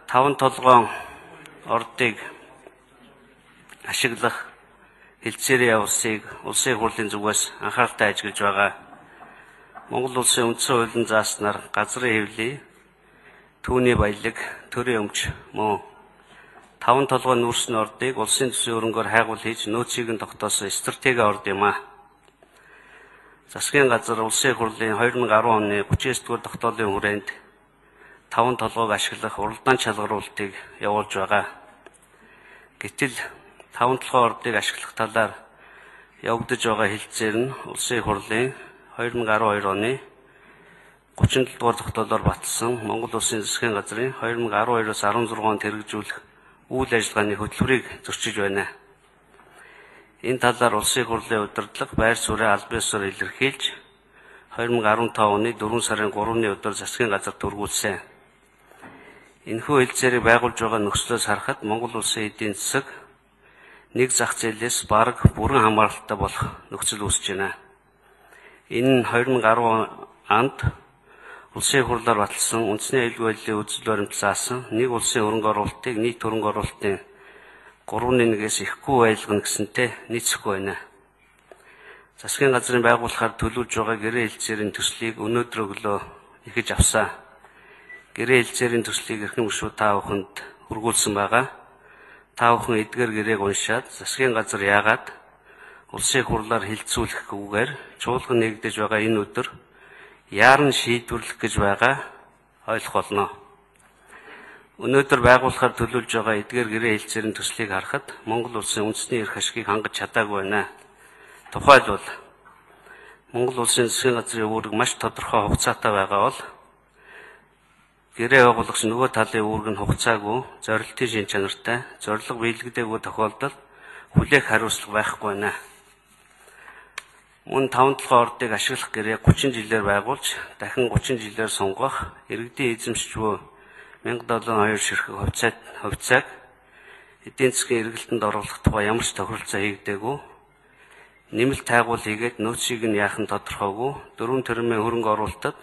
5 толгоон ордыг ашиглах хэлцээрийн явуулсыг улсын хурлын зүгээс анхааралтай ажиглаж байгаа. Монгол улсын үндсэн хуулийн зааснаар газрын хэвлэл, түүний баялаг, төрийн өмч мөн 5 толгойн нүүрсний ордыг улсын төсвийн хөрөнгөөр хайгуул хийж нөөцийг нь тогтоосон стратеги орд юм а. Засгийн газар улсын хурлын 2010 оны 39-р тогтоолын хүрээнд 5 толгойг ашиглах уралдаан шалгаруултыг явуулж байгаа. Гэтэл 5 толгойн ордыг ашиглах талаар явагдаж байгаа хэлцээр нь улсын хурлын 2012 оны 37-р тогтоолоор баталсан Монгол улсын засгийн газрын 2012-оос 16 онд хэрэгжүүлэх үйл ажиллагааны хөтөлбөрийг зөрчиж байна. Энэ талаар улсын хурлын удирдлага байр суурийн албан ёсоор илэрхийлж 2015 оны 4 сарын 3-ны өдөр засгийн газарт өргүүлсэн. Энэхүү хэлцээрийг байгуулж байгаа нөхцлөөс харахад Монгол улсын эдийн засаг нэг зах зээлээс бараг бүрэн хамааралтай болох нөхцөл үүсэж байна. Энэ нь 2010 онд улсын хурлаар баталсан үндэсний аюулгүй байдлын үзэл баримт заасан нэг улсын хөрөнгө оруулалтыг нийт хөрөнгө оруулалтын 3/1-ээс ихгүй байлгана гэсэнтэй нийцэхгүй байна. Засгийн газрын байгуулахаар төлөвлөж байгаа гэрээ хэлцээрийн төслийг өнөөдөр өглөө эхэж авсан. Гэрээ хэлцээрийн төслийг эрхэм гишүүд та бүхэнд хүргүүлсэн байгаа. Та бүхэн эдгээр гэрээг уншаад засгийн газар яагаад улсын хурлаар хилцүүлэхгүйгээр чуулган нэгдэж байгаа энэ өдөр яаран шийдвэрлэх гэж байгаа ойлгох болно. Өнөөдөр байгуулахаар төлөвлөж байгаа эдгээр гэрээ хэлцээрийн төслийг харахад Монгол улсын үндэсний эрх ашигыг хангаж чадаагүй байна. Тухайлбал Монгол улсын засгийн газрын үүрэг маш тодорхой хугацаатай байгаа бол гэрээ байгуулагч нөгөө талын үүрэг нь хугацаагүй, зорилтын шин чанартай, зорилго биелэгдээгүй тохиолдолд хүлээх хариуцлага байхгүй байна. Мөн 5 толгойн ордыг ашиглах гэрээ 30 жилээр байгуулж, дахин 30 жилээр сунгах иргэдийн эзэмшиж буй 1072 ширхэг хувьцааг эдийн засгийн эргэлтэнд оруулах тухай ямар ч тохиролцоо хийгдээгүй, нэмэлт хайгуул хийгээд нөөцийг нь яахан тодорхойгүй 4 тэрбумын хөрөнгө оруулалтад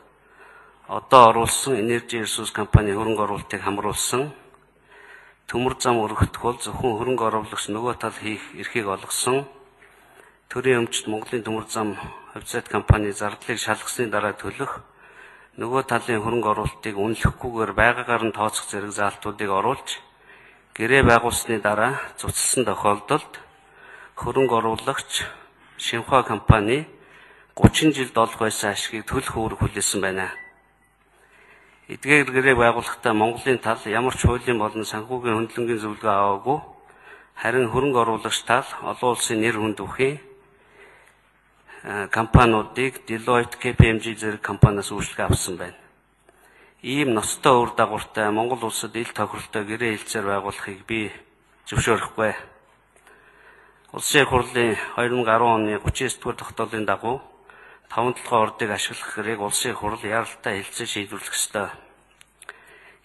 одоо оруулсан Energy Resource компани хөрөнгө оруулалтыг хамруулсан, төмөр зам өргөхдөх бол зөвхөн хөрөнгө оруулагч нөгөө тал хийх эрхийг олгосон, төрийн өмчт Монголын төмөр зам хувьцаат компани зардлыг шалгасны дараа төлөх, нөгөө талын хөрөнгө оруулалтыг үнэлэхгүйгээр байгаагаар нь тооцох зэрэг заалтуудыг оруулж, гэрээ байгуулсны дараа цуцлсан тохиолдолд хөрөнгө оруулагч Шинхua компани 30 жилд олох байсан ашгийг төлөх үүрэг хүлээсэн байна. Эдгээр гэрээ байгуулахдаа Монголын тал ямар ч хуулийн болон санхүүгийн хөндлөнгийн зөвлөгөө аваагүй, харин хөрөнгө оруулагч тал олон улсын нэр хүнд бүхий компаниудыг Deloitte, KPMG зэрэг компаниас үйлчлэг авсан байна. Ийм ноцтой үр дагавартай Монгол улсад ил тохиролтой гэрээ хэлцээр байгуулахыг би зөвшөөрөхгүй. Улсын хурлын 2010 оны 39-р тогтоолын дагуу 5 толгойн ордыг ашиглах гэрээг улсын хурл яралтай хэлцээ шийдвэрлэх ёстой.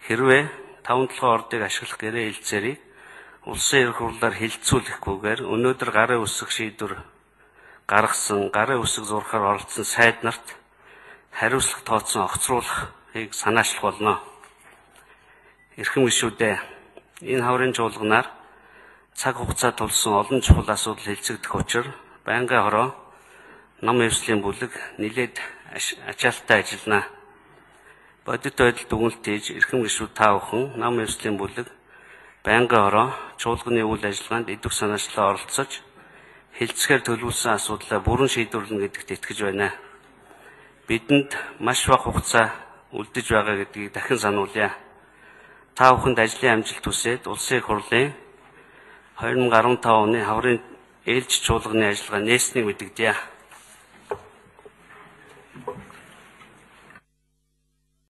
Хэрвээ 5 толгойн ордыг ашиглах гэрээ хэлцээрийг улсын эрх хурлаар хилцүүлэхгүйгээр өнөөдөр гарын үсэг шийдвэр гаргасан, гарын үсэг зурхаар оролцсон сайд нарт хариуцлага тооцсон огцруулахыг санаачлах болно. Эрхэм гишүүдээ, энэ хаврын чуулганаар цаг хугацаа тулсан олон чухал асуудал хэлцэгдэх учир байнгын хороо нам эвслийн бүлэг нэлээд ачаалттай ажиллана. Бодит байдалд дүгнэлт хийж эрхэм гишүүд та бүхэн нам эвслийн бүлэг байнгын хороо чуулганы үйл ажиллагаанд идэвх санаачлалаа оролцож хэлцгээр төлөвлөсөн асуудлаа бүрэн шийдвэрлэнэ гэдэгт итгэж байна. Бидэнд маш бага хугацаа үлдэж байгаа гэдгийг дахин сануулъя. Та бүхэнд ажлын амжилт хүсээд улсын хурлын 2015 оны хаврын ээлж чуулганы ажиллагаа нээснийг мэдэгдэе.